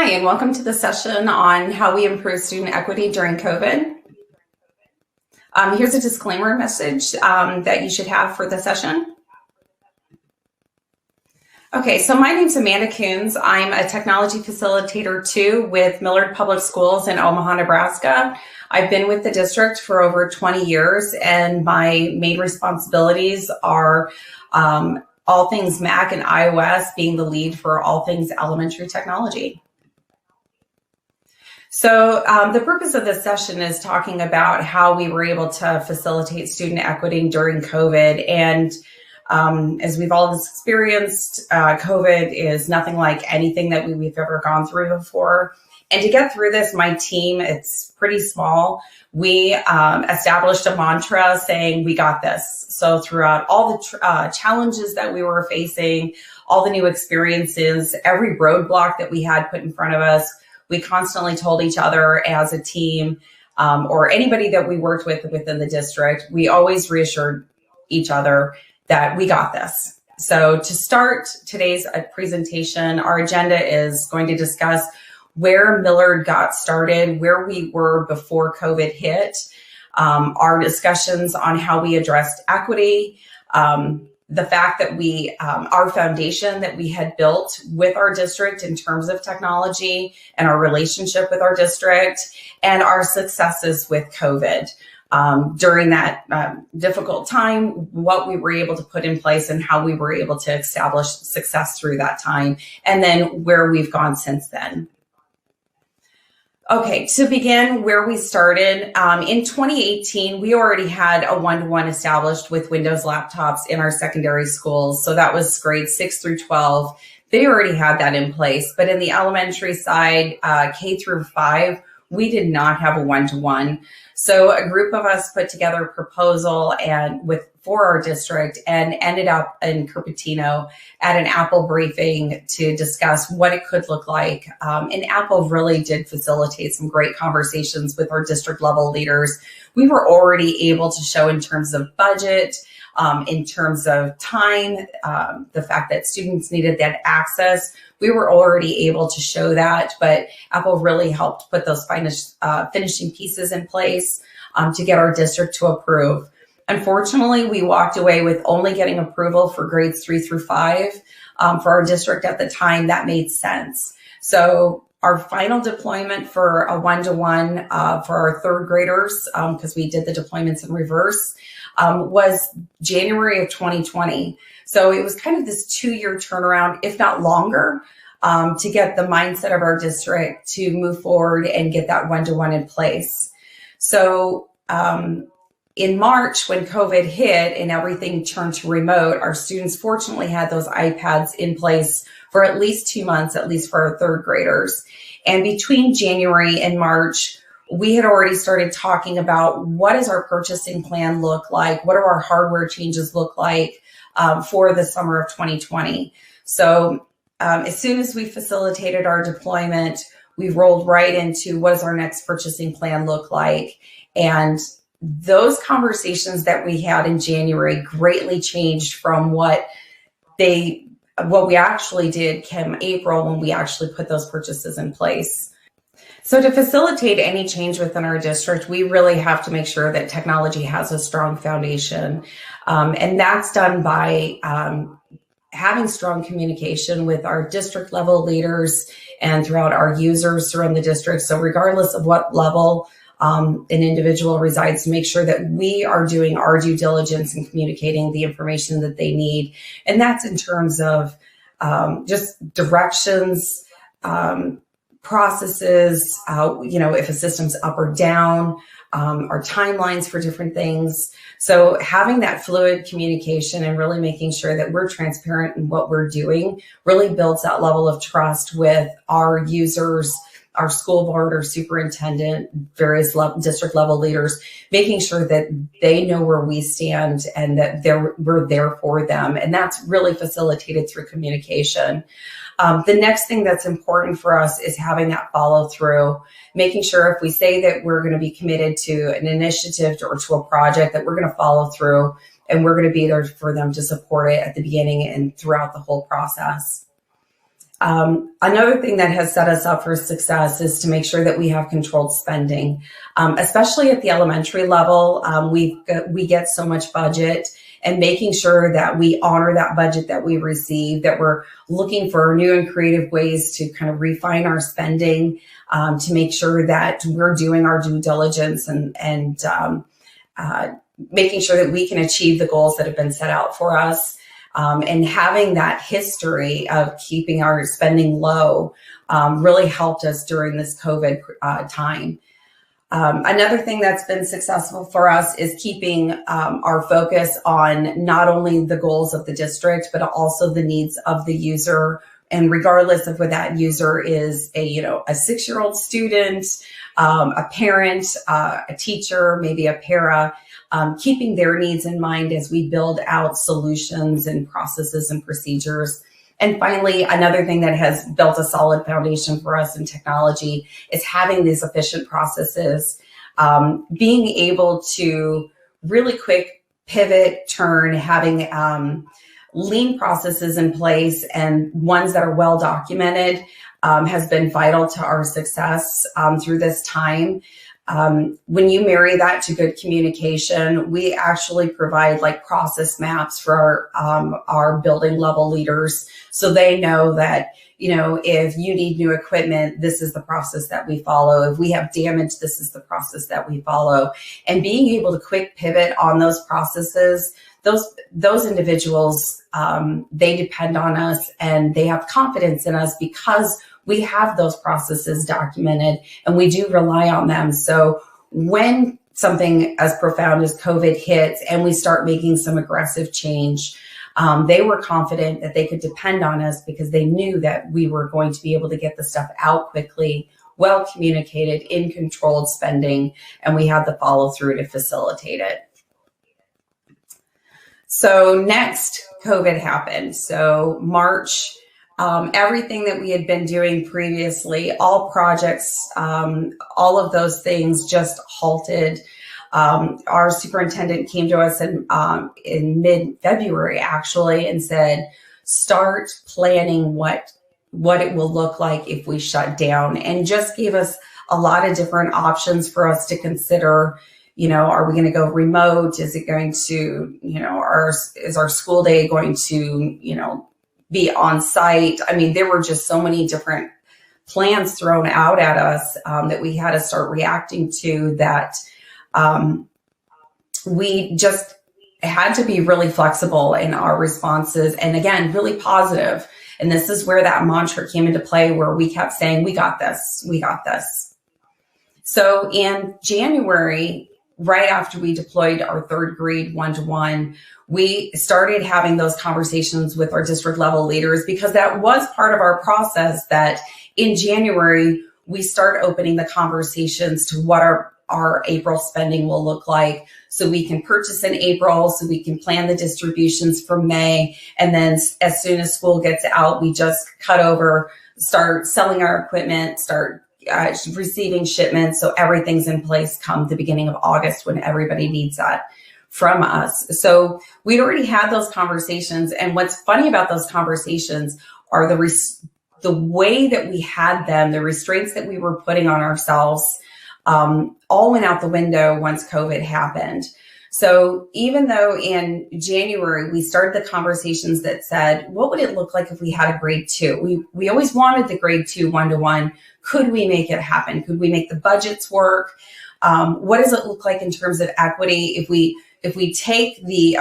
Hi, and welcome to the session on how we improve student equity during COVID. Here's a disclaimer message that you should have for the session. Okay, so my name's Amanda Kunes. I'm a technology facilitator too with Millard Public Schools in Omaha, Nebraska. I've been with the district for over 20 years, and my main responsibilities are all things Mac and iOS, being the lead for all things elementary technology. So the purpose of this session is talking about how we were able to facilitate student equity during COVID. And as we've all experienced, COVID is nothing like anything that we've ever gone through before. And to get through this, my team, it's pretty small. We established a mantra saying, "We got this." So throughout all the challenges that we were facing, all the new experiences, every roadblock that we had put in front of us, we constantly told each other as a team or anybody that we worked with within the district, we always reassured each other that we got this. So to start today's presentation, our agenda is going to discuss where Millard got started, where we were before COVID hit, our discussions on how we addressed equity, the fact that our foundation that we had built with our district in terms of technology and our relationship with our district, and our successes with COVID during that difficult time, what we were able to put in place and how we were able to establish success through that time, and then where we've gone since then. Okay, to begin where we started, in 2018, we already had a one-to-one established with Windows laptops in our secondary schools. So that was grades 6 through 12. They already had that in place. But in the elementary side, K through 5, we did not have a one-to-one. So a group of us put together a proposal for our district and ended up in Cupertino at an Apple briefing to discuss what it could look like. And Apple really did facilitate some great conversations with our district level leaders. We were already able to show in terms of budget, in terms of time, the fact that students needed that access. We were already able to show that, but Apple really helped put those finishing pieces in place to get our district to approve. Unfortunately, we walked away with only getting approval for grades 3 through 5. For our district at the time, that made sense. So our final deployment for a one-to-one for our third graders, because we did the deployments in reverse, was January of 2020. So it was kind of this 2-year turnaround, if not longer, to get the mindset of our district to move forward and get that one-to-one in place. So in March, when COVID hit and everything turned to remote, our students fortunately had those iPads in place for at least 2 months, at least for our third graders. And between January and March, we had already started talking about what does our purchasing plan look like? What do our hardware changes look like for the summer of 2020? So as soon as we facilitated our deployment, we rolled right into what does our next purchasing plan look like? And those conversations that we had in January greatly changed from what we actually did come April when we actually put those purchases in place. So to facilitate any change within our district, we really have to make sure that technology has a strong foundation. And that's done by having strong communication with our district level leaders and throughout our users around the district. So regardless of what level an individual resides, to make sure that we are doing our due diligence and communicating the information that they need. And that's in terms of just directions, processes, if a system's up or down, our timelines for different things. So having that fluid communication and really making sure that we're transparent in what we're doing really builds that level of trust with our users, our school board or superintendent, various district level leaders, making sure that they know where we stand and that we're there for them. And that's really facilitated through communication. The next thing that's important for us is having that follow through, making sure if we say that we're going to be committed to an initiative or to a project, that we're going to follow through and we're going to be there for them to support it at the beginning and throughout the whole process. Another thing that has set us up for success is to make sure that we have controlled spending, especially at the elementary level. We get so much budget, and making sure that we honor that budget that we receive, that we're looking for new and creative ways to kind of refine our spending, to make sure that we're doing our due diligence and making sure that we can achieve the goals that have been set out for us. And having that history of keeping our spending low really helped us during this COVID time. Another thing that's been successful for us is keeping our focus on not only the goals of the district, but also the needs of the user. And regardless of what that user is, a 6-year-old student, a parent, a teacher, maybe a para, keeping their needs in mind as we build out solutions and processes and procedures. And finally, another thing that has built a solid foundation for us in technology is having these efficient processes, being able to really quick pivot, turn, having lean processes in place and ones that are well documented has been vital to our success through this time. When you marry that to good communication, we actually provide like process maps for our building level leaders, so they know that, if you need new equipment, this is the process that we follow. If we have damage, this is the process that we follow. And being able to quick pivot on those processes, those individuals, they depend on us and they have confidence in us because we have those processes documented and we do rely on them. So when something as profound as COVID hits and we start making some aggressive change, they were confident that they could depend on us because they knew that we were going to be able to get the stuff out quickly, well communicated, in controlled spending, and we had the follow through to facilitate it. So next, COVID happened. So March, everything that we had been doing previously, all projects, all of those things just halted. Our superintendent came to us in mid-February actually and said, start planning what it will look like if we shut down, and just gave us a lot of different options for us to consider. Are we going to go remote? Is it going to, is our school day going to, be on site? I mean, there were just so many different plans thrown out at us that we had to start reacting to, that we just had to be really flexible in our responses. And again, really positive. And this is where that mantra came into play, where we kept saying, we got this, we got this. So in January, right after we deployed our third grade one-to-one, we started having those conversations with our district level leaders, because that was part of our process, that in January, we start opening the conversations to what our April spending will look like, so we can purchase in April, so we can plan the distributions for May. And then as soon as school gets out, we just cut over, start selling our equipment, start receiving shipments, so everything's in place come the beginning of August when everybody needs that from us. So we'd already had those conversations. And what's funny about those conversations are the way that we had them, the restraints that we were putting on ourselves, all went out the window once COVID happened. So even though in January, we started the conversations that said, what would it look like if we had a grade 2? We always wanted the grade 2 one-to-one. Could we make it happen? Could we make the budgets work? What does it look like in terms of equity if we take the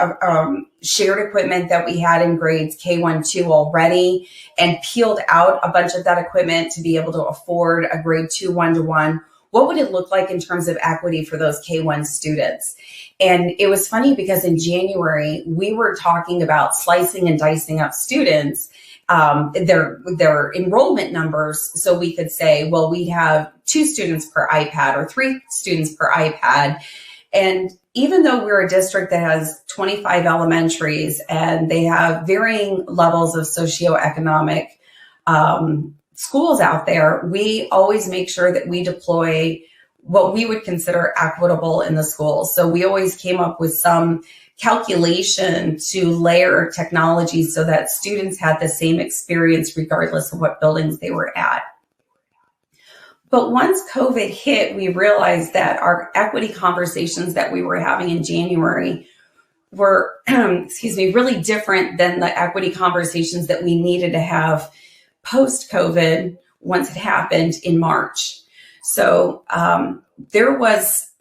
shared equipment that we had in grades K1, 2 already and peeled out a bunch of that equipment to be able to afford a grade 2 one-to-one? What would it look like in terms of equity for those K1 students? And it was funny because in January, we were talking about slicing and dicing up students, their enrollment numbers. So we could say, well, we have 2 students per iPad or 3 students per iPad. And even though we're a district that has 25 elementaries and they have varying levels of socioeconomic schools out there, we always make sure that we deploy what we would consider equitable in the schools. So we always came up with some calculation to layer technology so that students had the same experience regardless of what buildings they were at. But once COVID hit, we realized that our equity conversations that we were having in January were, really different than the equity conversations that we needed to have post-COVID once it happened in March. So there was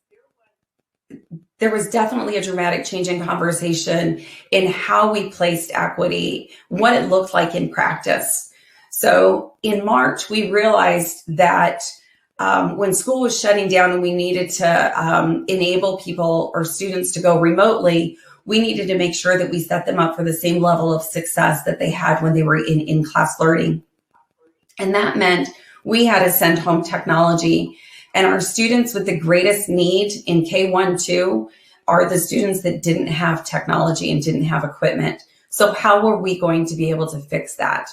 definitely a dramatic change in conversation in how we placed equity, what it looked like in practice. So in March, we realized that when school was shutting down and we needed to enable people or students to go remotely, we needed to make sure that we set them up for the same level of success that they had when they were in in-class learning. And that meant we had to send home technology. And our students with the greatest need in K-1-2 are the students that didn't have technology and didn't have equipment. So how were we going to be able to fix that?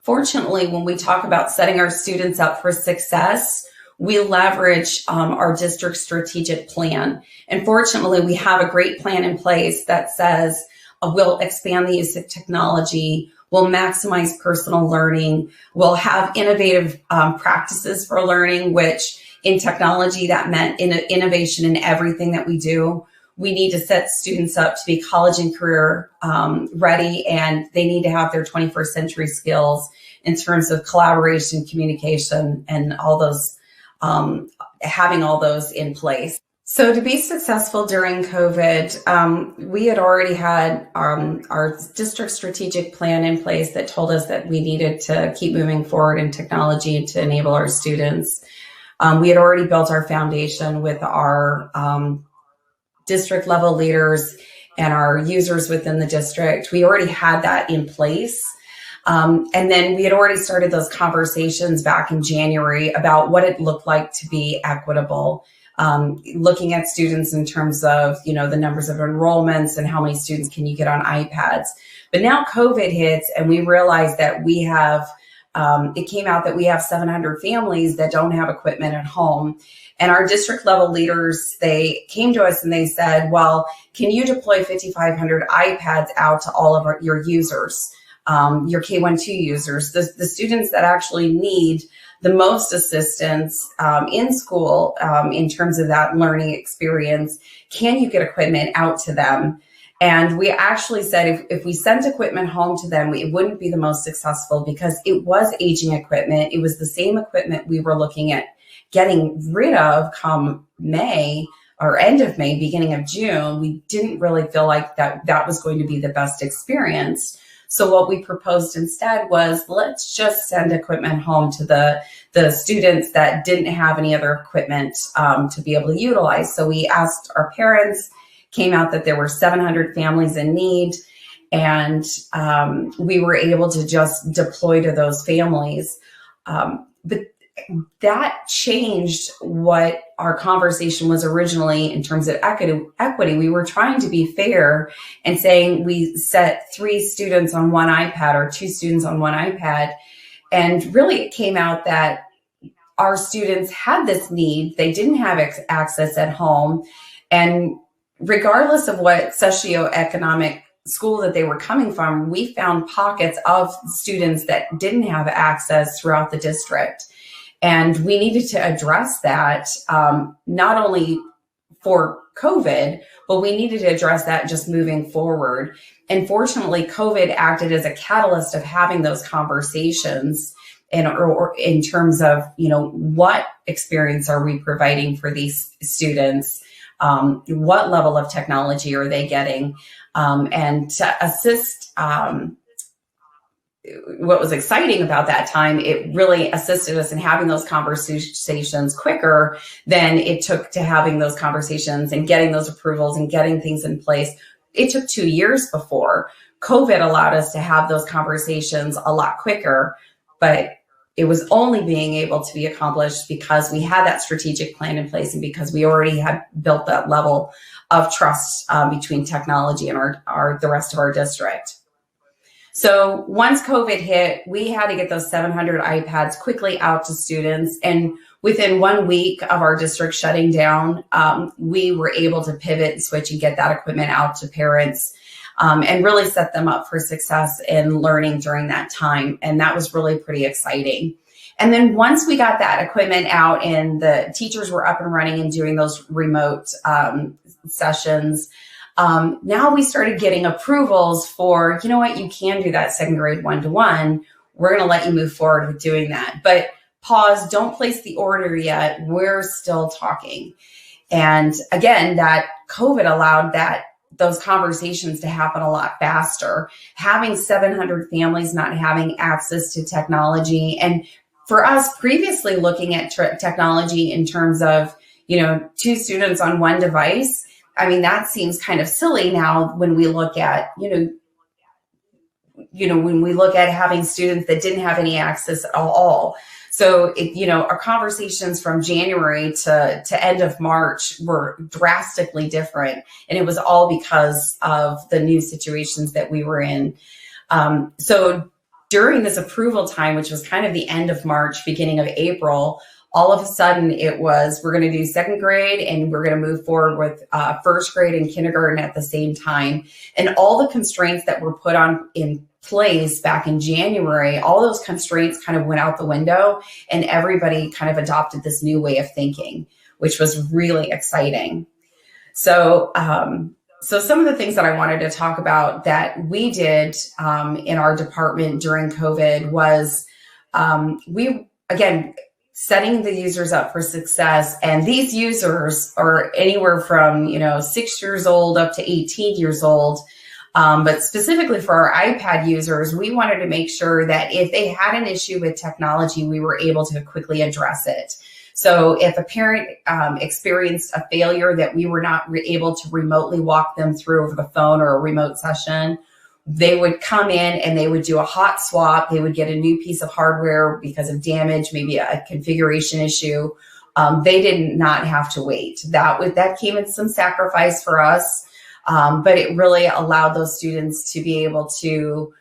Fortunately, when we talk about setting our students up for success, we leverage our district strategic plan. And fortunately, we have a great plan in place that says we'll expand the use of technology, we'll maximize personal learning, we'll have innovative practices for learning, which in technology, that meant innovation in everything that we do. We need to set students up to be college and career ready, and they need to have their 21st century skills in terms of collaboration, communication, and all those, having all those in place. So to be successful during COVID, we had already had our district strategic plan in place that told us that we needed to keep moving forward in technology to enable our students. We had already built our foundation with our district level leaders and our users within the district. We already had that in place. And then we had already started those conversations back in January about what it looked like to be equitable, looking at students in terms of, the numbers of enrollments and how many students can you get on iPads. But now COVID hits and we realize that we have, it came out that we have 700 families that don't have equipment at home. And our district level leaders, they came to us and they said, well, can you deploy 5,500 iPads out to all of your users, your K-1-2 users, the students that actually need the most assistance in school in terms of that learning experience? Can you get equipment out to them? And we actually said if we sent equipment home to them, it wouldn't be the most successful because it was aging equipment. It was the same equipment we were looking at getting rid of come May or end of May, beginning of June. We didn't really feel like that was going to be the best experience. So what we proposed instead was, let's just send equipment home to the students that didn't have any other equipment to be able to utilize. So we asked our parents, came out that there were 700 families in need, and we were able to just deploy to those families. But that changed what our conversation was originally in terms of equity. We were trying to be fair and saying we set 3 students on one iPad or 2 students on one iPad. And really it came out that our students had this need. They didn't have access at home. And regardless of what socioeconomic school that they were coming from, we found pockets of students that didn't have access throughout the district. And we needed to address that, not only for COVID, but we needed to address that just moving forward. And fortunately, COVID acted as a catalyst of having those conversations or in terms of, what experience are we providing for these students? What level of technology are they getting? And to assist, what was exciting about that time, it really assisted us in having those conversations quicker than it took to having those conversations and getting those approvals and getting things in place. It took 2 years before. COVID allowed us to have those conversations a lot quicker, but it was only being able to be accomplished because we had that strategic plan in place and because we already had built that level of trust between technology and the rest of our district. So once COVID hit, we had to get those 700 iPads quickly out to students. And within 1 week of our district shutting down, we were able to pivot and switch and get that equipment out to parents, and really set them up for success in learning during that time. And that was really pretty exciting. And then once we got that equipment out and the teachers were up and running and doing those remote sessions, now we started getting approvals for, you know what, you can do that second grade one-to-one. We're going to let you move forward with doing that. But pause, don't place the order yet. We're still talking. And again, that COVID allowed those conversations to happen a lot faster. Having 700 families not having access to technology, and for us previously looking at technology in terms of, 2 students on one device, I mean, that seems kind of silly now when we look at, when we look at having students that didn't have any access at all. So, our conversations from January to end of March were drastically different. And it was all because of the new situations that we were in. So during this approval time, which was kind of the end of March, beginning of April, all of a sudden it was, we're going to do second grade and we're going to move forward with first grade and kindergarten at the same time. And all the constraints that were put on in place back in January, all those constraints kind of went out the window and everybody kind of adopted this new way of thinking, which was really exciting. So, so some of the things that I wanted to talk about that we did in our department during COVID was again, setting the users up for success. And these users are anywhere from, 6 years old up to 18 years old. But specifically for our iPad users, we wanted to make sure that if they had an issue with technology, we were able to quickly address it. So if a parent experienced a failure that we were not able to remotely walk them through over the phone or a remote session, they would come in and they would do a hot swap. They would get a new piece of hardware because of damage, maybe a configuration issue. They did not have to wait. That came at some sacrifice for us, but it really allowed those students to be able to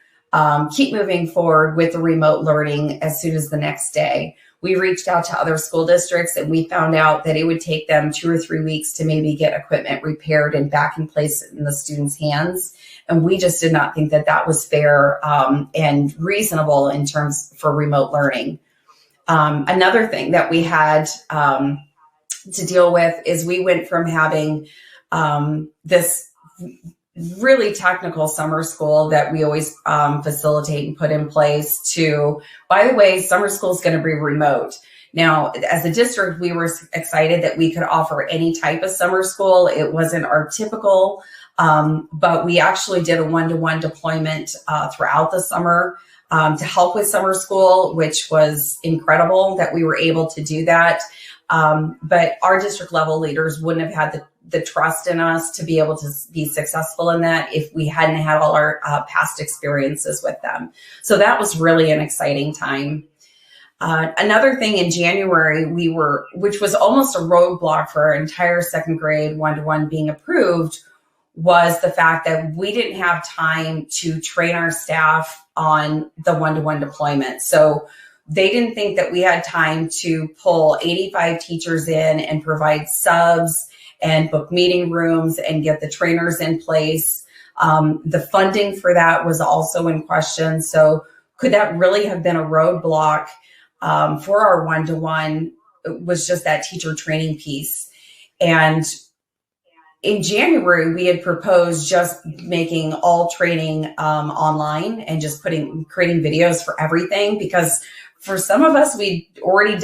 keep moving forward with the remote learning as soon as the next day. We reached out to other school districts and we found out that it would take them 2 or 3 weeks to maybe get equipment repaired and back in place in the students' hands. And we just did not think that that was fair and reasonable in terms for remote learning. Another thing that we had to deal with is we went from having this really technical summer school that we always facilitate and put in place to, by the way, summer school is going to be remote. Now, as a district, we were excited that we could offer any type of summer school. It wasn't our typical, but we actually did a one-to-one deployment throughout the summer to help with summer school, which was incredible that we were able to do that. But our district level leaders wouldn't have had the trust in us to be able to be successful in that if we hadn't had all our past experiences with them. So that was really an exciting time. Another thing in January, which was almost a roadblock for our entire second grade one-to-one being approved, was the fact that we didn't have time to train our staff on the one-to-one deployment. So they didn't think that we had time to pull 85 teachers in and provide subs and book meeting rooms and get the trainers in place. The funding for that was also in question. So could that really have been a roadblock for our one-to-one? It was just that teacher training piece. And in January, we had proposed just making all training online and just creating videos for everything, because for some of us, we'd already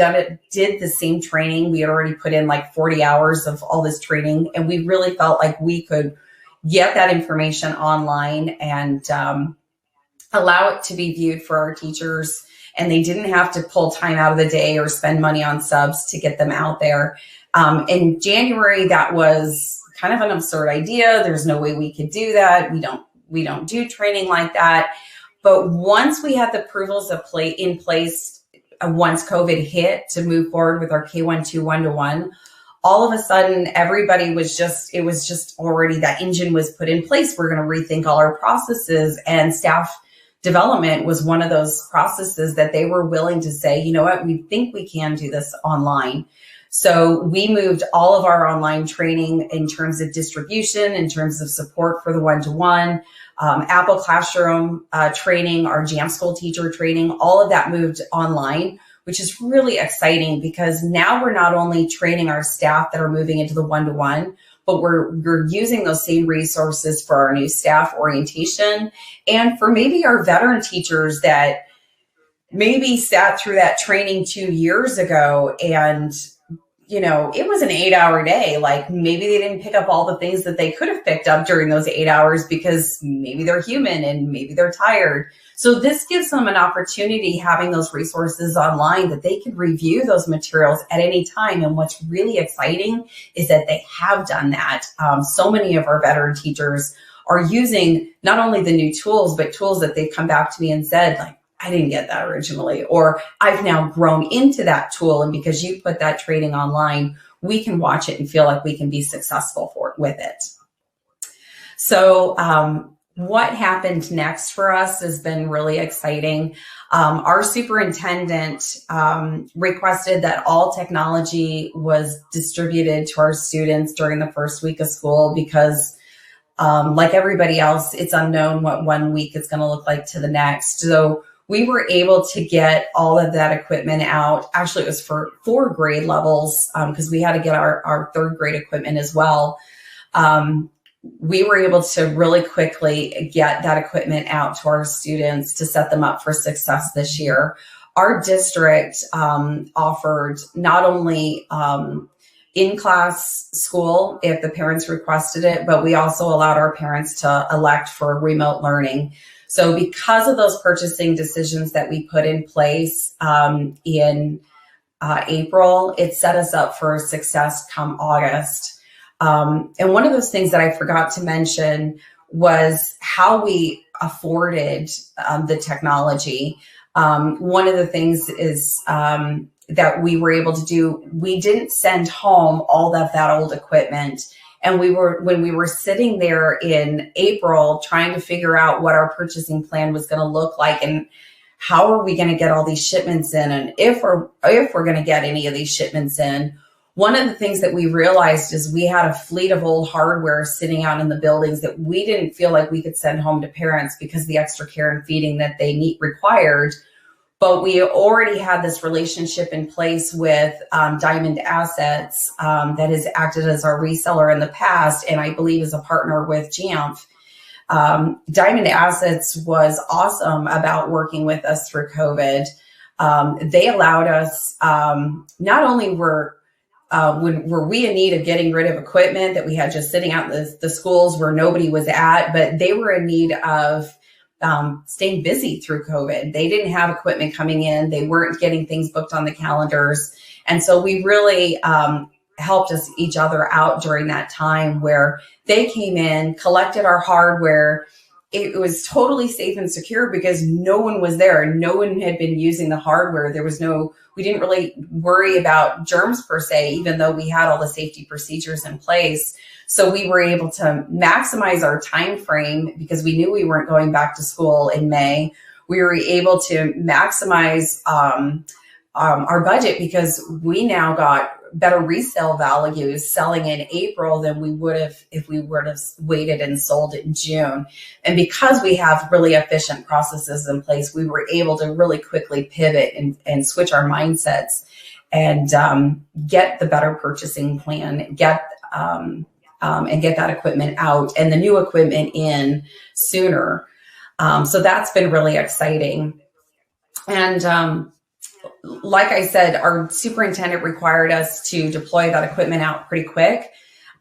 did the same training. We had already put in like 40 hours of all this training, and we really felt like we could get that information online and allow it to be viewed for our teachers. And they didn't have to pull time out of the day or spend money on subs to get them out there. In January, that was kind of an absurd idea. There's no way we could do that. We don't do training like that. But once we had the approvals in place, once COVID hit to move forward with our K-1-2 one-to-one, all of a sudden everybody was it was just already, that engine was put in place. We're going to rethink all our processes, and staff development was one of those processes that they were willing to say, you know what, we think we can do this online. So we moved all of our online training in terms of distribution, in terms of support for the one-to-one, Apple Classroom training, our Jam School teacher training, all of that moved online, which is really exciting because now we're not only training our staff that are moving into the one-to-one, but we're using those same resources for our new staff orientation and for maybe our veteran teachers that maybe sat through that training 2 years ago and it was an 8-hour day. Like maybe they didn't pick up all the things that they could have picked up during those 8 hours because maybe they're human and maybe they're tired. So this gives them an opportunity having those resources online that they can review those materials at any time. And what's really exciting is that they have done that. So many of our veteran teachers are using not only the new tools, but tools that they've come back to me and said, like, I didn't get that originally, or I've now grown into that tool. And because you put that training online, we can watch it and feel like we can be successful with it. So what happened next for us has been really exciting. Our superintendent requested that all technology was distributed to our students during the first week of school because like everybody else, it's unknown what 1 week is going to look like to the next. So we were able to get all of that equipment out. Actually, it was for 4 grade levels because we had to get our 3rd grade equipment as well. We were able to really quickly get that equipment out to our students to set them up for success this year. Our district offered not only in-class school if the parents requested it, but we also allowed our parents to elect for remote learning. So because of those purchasing decisions that we put in place in April, it set us up for success come August. And one of those things that I forgot to mention was how we afforded the technology. One of the things is that we were able to do, we didn't send home all of that old equipment. And when we were sitting there in April trying to figure out what our purchasing plan was going to look like and how are we going to get all these shipments in, and if we're going to get any of these shipments in, one of the things that we realized is we had a fleet of old hardware sitting out in the buildings that we didn't feel like we could send home to parents because of the extra care and feeding that they required. But we already had this relationship in place with Diamond Assets that has acted as our reseller in the past, and I believe is a partner with Jamf. Diamond Assets was awesome about working with us through COVID. They allowed us, not only were we in need of getting rid of equipment that we had just sitting out in the schools where nobody was at, but they were in need of staying busy through COVID. They didn't have equipment coming in. They weren't getting things booked on the calendars. And so we really helped us each other out during that time where they came in, collected our hardware. It was totally safe and secure because no one was there. No one had been using the hardware. We didn't really worry about germs per se, even though we had all the safety procedures in place. So we were able to maximize our time frame because we knew we weren't going back to school in May. We were able to maximize our budget because we now got better resale values selling in April than we would have if we would have waited and sold it in June. And because we have really efficient processes in place, we were able to really quickly pivot and switch our mindsets and get the better purchasing plan, get that equipment out and the new equipment in sooner. So that's been really exciting. And like I said, our superintendent required us to deploy that equipment out pretty quick.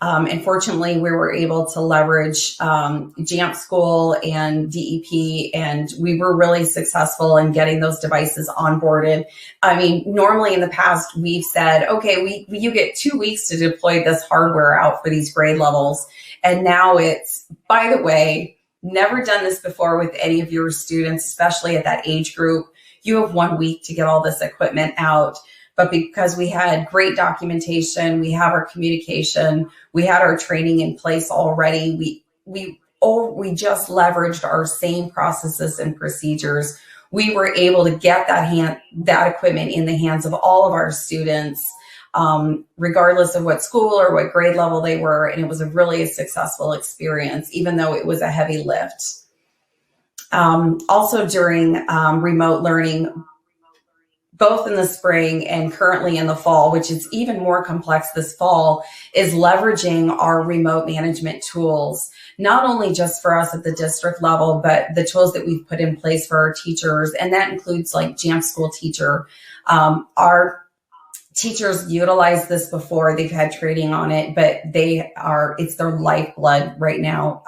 And fortunately, we were able to leverage Jamf School and DEP, and we were really successful in getting those devices onboarded. I mean, normally in the past, we've said, okay, you get 2 weeks to deploy this hardware out for these grade levels. And now it's, by the way, never done this before with any of your students, especially at that age group. You have 1 week to get all this equipment out. But because we had great documentation, we have our communication, we had our training in place already, we we just leveraged our same processes and procedures. We were able to get that equipment in the hands of all of our students, regardless of what school or what grade level they were. And it was a really successful experience, even though it was a heavy lift. Also during remote learning, both in the spring and currently in the fall, which is even more complex this fall, is leveraging our remote management tools, not only just for us at the district level, but the tools that we've put in place for our teachers. And that includes like Jamf School Teacher. Our teachers utilized this before, they've had training on it, but it's their lifeblood right now,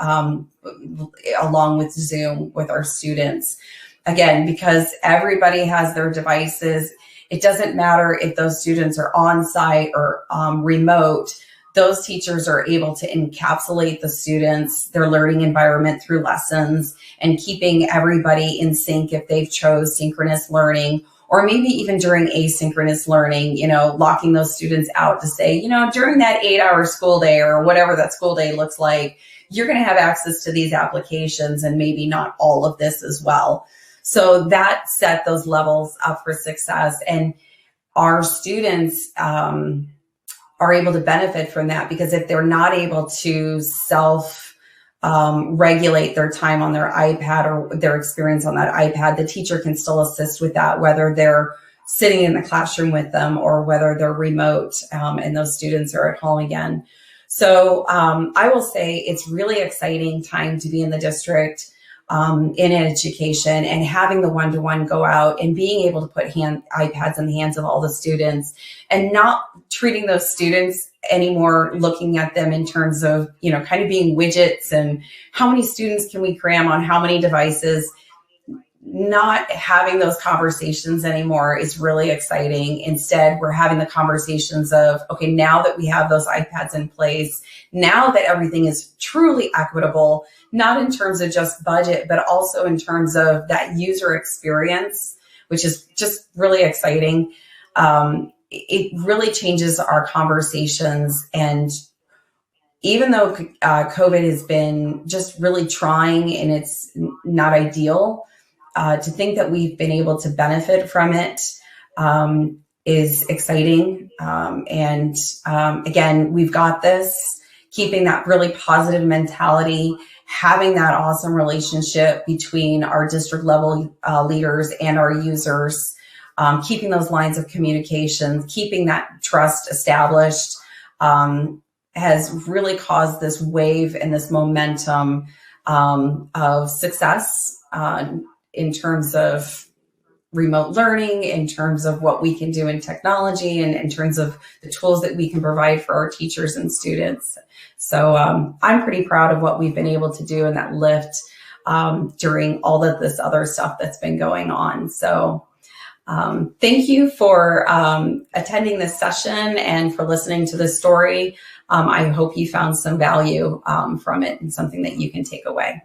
along with Zoom with our students. Again, because everybody has their devices, it doesn't matter if those students are on site or remote, those teachers are able to encapsulate the students, their learning environment through lessons, and keeping everybody in sync if they've chose synchronous learning, or maybe even during asynchronous learning, locking those students out to say, during that 8-hour school day or whatever that school day looks like, you're going to have access to these applications and maybe not all of this as well. So that set those levels up for success, and our students are able to benefit from that, because if they're not able to regulate their time on their iPad or their experience on that iPad, the teacher can still assist with that, whether they're sitting in the classroom with them or whether they're remote and those students are at home again. So I will say it's really exciting time to be in the district. In education, and having the one-to-one go out and being able to put iPads in the hands of all the students, and not treating those students anymore, looking at them in terms of, kind of being widgets and how many students can we cram on how many devices. Not having those conversations anymore is really exciting. Instead, we're having the conversations of, okay, now that we have those iPads in place, now that everything is truly equitable, not in terms of just budget, but also in terms of that user experience, which is just really exciting. It really changes our conversations. And even though COVID has been just really trying and it's not ideal, to think that we've been able to benefit from it is exciting. Again, we've got this, keeping that really positive mentality, having that awesome relationship between our district level leaders and our users, keeping those lines of communication, keeping that trust established, has really caused this wave and this momentum of success in terms of remote learning, in terms of what we can do in technology, and in terms of the tools that we can provide for our teachers and students. So I'm pretty proud of what we've been able to do in that lift during all of this other stuff that's been going on. So thank you for attending this session and for listening to this story. I hope you found some value from it and something that you can take away.